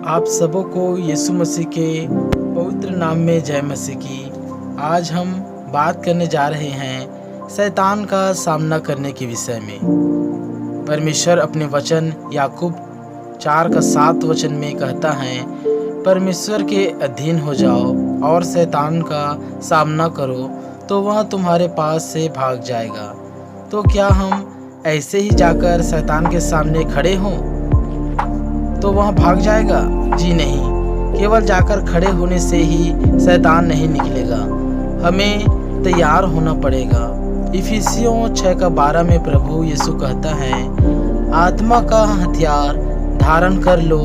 आप सबों को यीशु मसीह के पवित्र नाम में जय मसीह की। आज हम बात करने जा रहे हैं शैतान का सामना करने के विषय में। परमेश्वर अपने वचन याकूब 4:7 में कहता है, परमेश्वर के अधीन हो जाओ और शैतान का सामना करो तो वह तुम्हारे पास से भाग जाएगा। तो क्या हम ऐसे ही जाकर शैतान के सामने खड़े हों तो वह भाग जाएगा? जी नहीं, केवल जाकर खड़े होने से ही शैतान नहीं निकलेगा, हमें तैयार होना पड़ेगा। इफिसियों 6:12 में प्रभु यीशु कहता है, आत्मा का हथियार धारण कर लो,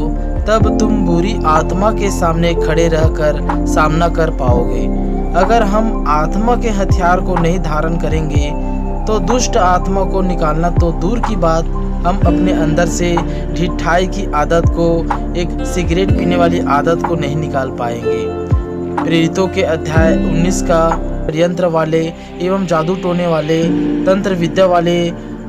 तब तुम बुरी आत्मा के सामने खड़े रहकर सामना कर पाओगे। अगर हम आत्मा के हथियार को नहीं धारण करेंगे तो दुष्ट आत्मा को निकालना तो दूर की बात, हम अपने अंदर से ढिठाई की आदत को, एक सिगरेट पीने वाली आदत को नहीं निकाल पाएंगे। प्रेरितों के अध्याय 19 का यंत्र वाले एवं जादू टोने वाले, तंत्र विद्या वाले,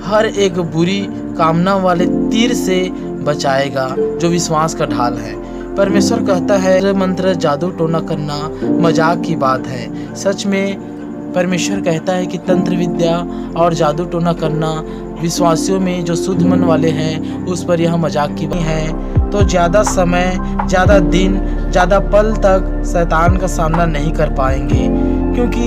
हर एक बुरी कामना वाले तीर से बचाएगा जो विश्वास का ढाल है। परमेश्वर कहता है, मंत्र जादू टोना करना मजाक की बात है। सच में परमेश्वर कहता है कि तंत्र विद्या और जादू टोना करना विश्वासियों में जो शुद्ध मन वाले हैं उस पर यह मजाक की बात है। तो ज़्यादा समय, ज़्यादा दिन, ज़्यादा पल तक शैतान का सामना नहीं कर पाएंगे, क्योंकि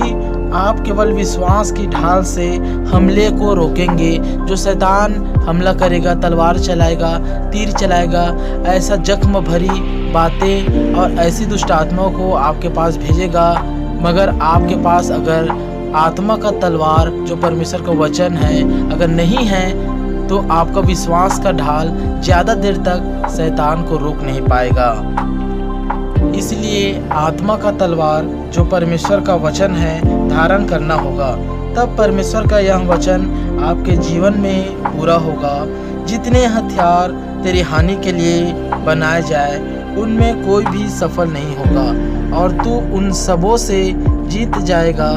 आप केवल विश्वास की ढाल से हमले को रोकेंगे। जो शैतान हमला करेगा, तलवार चलाएगा, तीर चलाएगा, ऐसा जख्म भरी बातें और ऐसी दुष्ट आत्माओं को आपके पास भेजेगा। मगर आपके पास अगर आत्मा का तलवार जो परमेश्वर का वचन है अगर नहीं है तो आपका विश्वास का ढाल ज़्यादा देर तक शैतान को रोक नहीं पाएगा। इसलिए आत्मा का तलवार जो परमेश्वर का वचन है धारण करना होगा, तब परमेश्वर का यह वचन आपके जीवन में पूरा होगा। जितने हथियार तेरी हानि के लिए बनाए जाए उनमें कोई भी सफल नहीं होगा और तू उन सबों से जीत जाएगा।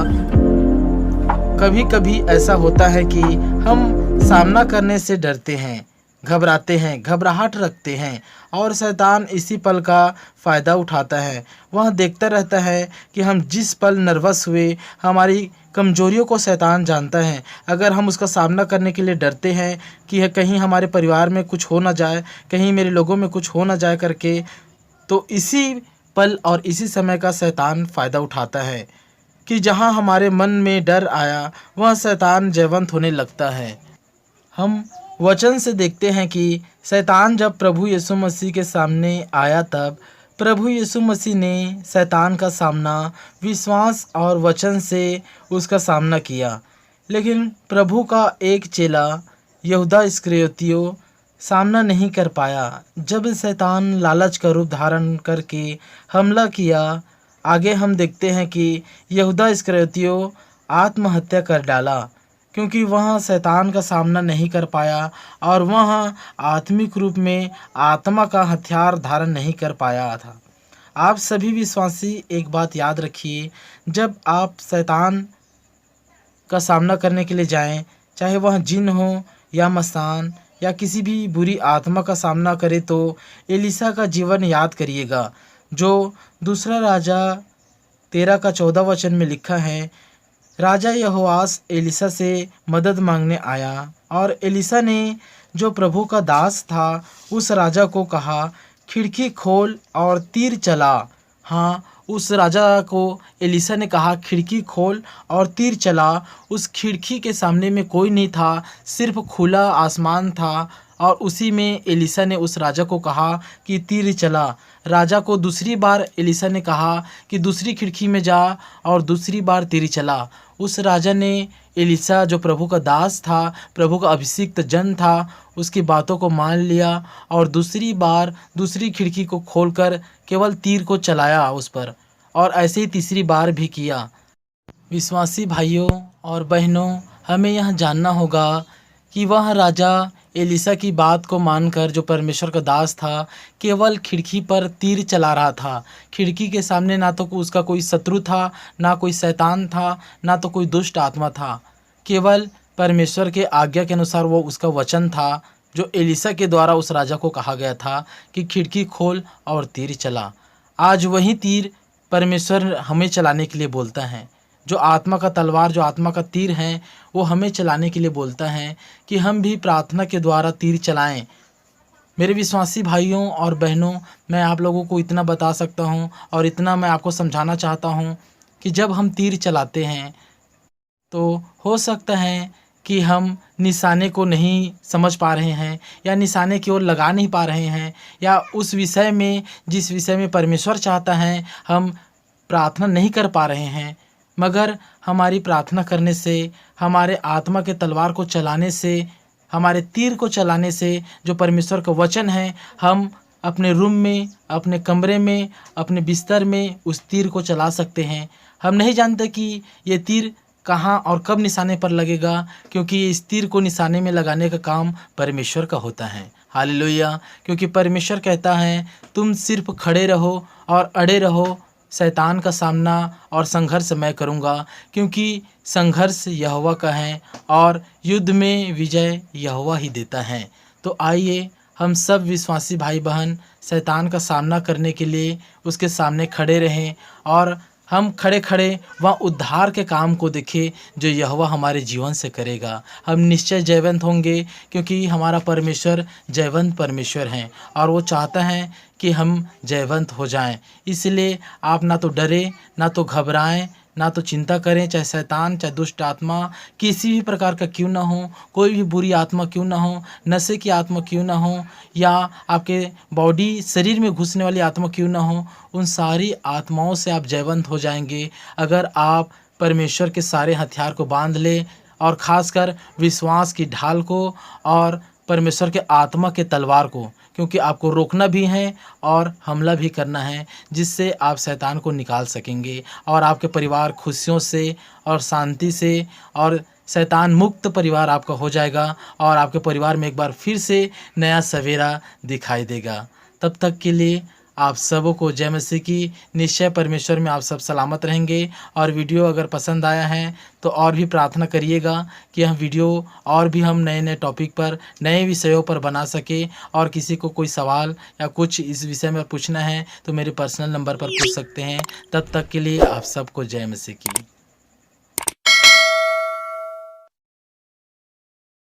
कभी कभी ऐसा होता है कि हम सामना करने से डरते हैं, घबराते हैं, घबराहट रखते हैं और शैतान इसी पल का फ़ायदा उठाता है। वह देखता रहता है कि हम जिस पल नर्वस हुए, हमारी कमजोरियों को शैतान जानता है। अगर हम उसका सामना करने के लिए डरते हैं कि कहीं हमारे परिवार में कुछ हो ना जाए, कहीं मेरे लोगों में कुछ हो ना जाए करके, तो इसी पल और इसी समय का शैतान फ़ायदा उठाता है कि जहां हमारे मन में डर आया वह शैतान जयवंत होने लगता है। हम वचन से देखते हैं कि शैतान जब प्रभु यीशु मसीह के सामने आया तब प्रभु यीशु मसीह ने शैतान का सामना विश्वास और वचन से उसका सामना किया। लेकिन प्रभु का एक चेला यहूदा इस्करियोती सामना नहीं कर पाया। जब शैतान लालच का रूप धारण करके हमला किया, आगे हम देखते हैं कि यहूदा इस्करियोती आत्महत्या कर डाला, क्योंकि वह शैतान का सामना नहीं कर पाया और वह आत्मिक रूप में आत्मा का हथियार धारण नहीं कर पाया था। आप सभी विश्वासी एक बात याद रखिए, जब आप शैतान का सामना करने के लिए जाएं, चाहे वह जिन हो या मसान या किसी भी बुरी आत्मा का सामना करे, तो एलीशा का जीवन याद करिएगा, जो दूसरा राजा 13:14 में लिखा है। राजा यहोआश एलीशा से मदद मांगने आया और एलीशा ने जो प्रभु का दास था उस राजा को कहा, खिड़की खोल और तीर चला। हाँ, उस राजा को एलीशा ने कहा, खिड़की खोल और तीर चला। उस खिड़की के सामने में कोई नहीं था, सिर्फ खुला आसमान था और उसी में एलीशा ने उस राजा को कहा कि तीर चला। राजा को दूसरी बार एलीशा ने कहा कि दूसरी खिड़की में जा और दूसरी बार तीर चला। उस राजा ने एलीशा जो प्रभु का दास था, प्रभु का अभिषिक्त जन था, उसकी बातों को मान लिया और दूसरी बार दूसरी खिड़की को खोलकर केवल तीर को चलाया उस पर, और ऐसे ही तीसरी बार भी किया। विश्वासी भाइयों और बहनों, हमें यह जानना होगा कि वह राजा एलीशा की बात को मानकर, जो परमेश्वर का दास था, केवल खिड़की पर तीर चला रहा था। खिड़की के सामने ना तो उसका कोई शत्रु था, ना कोई शैतान था, ना तो कोई दुष्ट आत्मा था। केवल परमेश्वर के आज्ञा के अनुसार वो उसका वचन था जो एलिशा के द्वारा उस राजा को कहा गया था कि खिड़की खोल और तीर चला। आज वही तीर परमेश्वर हमें चलाने के लिए बोलता है। जो आत्मा का तलवार, जो आत्मा का तीर है, वो हमें चलाने के लिए बोलता है कि हम भी प्रार्थना के द्वारा तीर चलाएं। मेरे विश्वासी भाइयों और बहनों, मैं आप लोगों को इतना बता सकता हूँ और इतना मैं आपको समझाना चाहता हूँ कि जब हम तीर चलाते हैं तो हो सकता है कि हम निशाने को नहीं समझ पा रहे हैं या निशाने की ओर लगा नहीं पा रहे हैं, या उस विषय में, जिस विषय में परमेश्वर चाहता है, हम प्रार्थना नहीं कर पा रहे हैं। मगर हमारी प्रार्थना करने से, हमारे आत्मा के तलवार को चलाने से, हमारे तीर को चलाने से, जो परमेश्वर का वचन है, हम अपने रूम में, अपने कमरे में, अपने बिस्तर में उस तीर को चला सकते हैं। हम नहीं जानते कि ये तीर कहाँ और कब निशाने पर लगेगा, क्योंकि इस तीर को निशाने में लगाने का काम परमेश्वर का होता है। हालेलुया। क्योंकि परमेश्वर कहता है, तुम सिर्फ खड़े रहो और अड़े रहो, शैतान का सामना और संघर्ष मैं करूँगा, क्योंकि संघर्ष यहोवा का है और युद्ध में विजय यहोवा ही देता है। तो आइए हम सब विश्वासी भाई बहन शैतान का सामना करने के लिए उसके सामने खड़े रहें और हम खड़े खड़े वह उद्धार के काम को देखें जो यहोवा हमारे जीवन से करेगा। हम निश्चय जयवंत होंगे, क्योंकि हमारा परमेश्वर जयवंत परमेश्वर हैं और वो चाहता है कि हम जयवंत हो जाएं। इसलिए आप ना तो डरे, ना तो घबराएं, ना तो चिंता करें, चाहे शैतान, चाहे दुष्ट आत्मा किसी भी प्रकार का क्यों ना हो, कोई भी बुरी आत्मा क्यों ना हो, नशे की आत्मा क्यों ना हो, या आपके बॉडी शरीर में घुसने वाली आत्मा क्यों ना हो, उन सारी आत्माओं से आप जयवंत हो जाएंगे अगर आप परमेश्वर के सारे हथियार को बांध ले, और ख़ासकर विश्वास की ढाल को और परमेश्वर के आत्मा के तलवार को, क्योंकि आपको रोकना भी है और हमला भी करना है, जिससे आप शैतान को निकाल सकेंगे और आपके परिवार खुशियों से और शांति से और शैतान मुक्त परिवार आपका हो जाएगा और आपके परिवार में एक बार फिर से नया सवेरा दिखाई देगा। तब तक के लिए आप सबों को जय मसीह की। निश्चय परमेश्वर में आप सब सलामत रहेंगे। और वीडियो अगर पसंद आया है तो और भी प्रार्थना करिएगा कि यह वीडियो और भी हम नए नए टॉपिक पर, नए विषयों पर बना सके। और किसी को कोई सवाल या कुछ इस विषय में पूछना है तो मेरे पर्सनल नंबर पर पूछ सकते हैं। तब तक के लिए आप सबको जय मसीह की।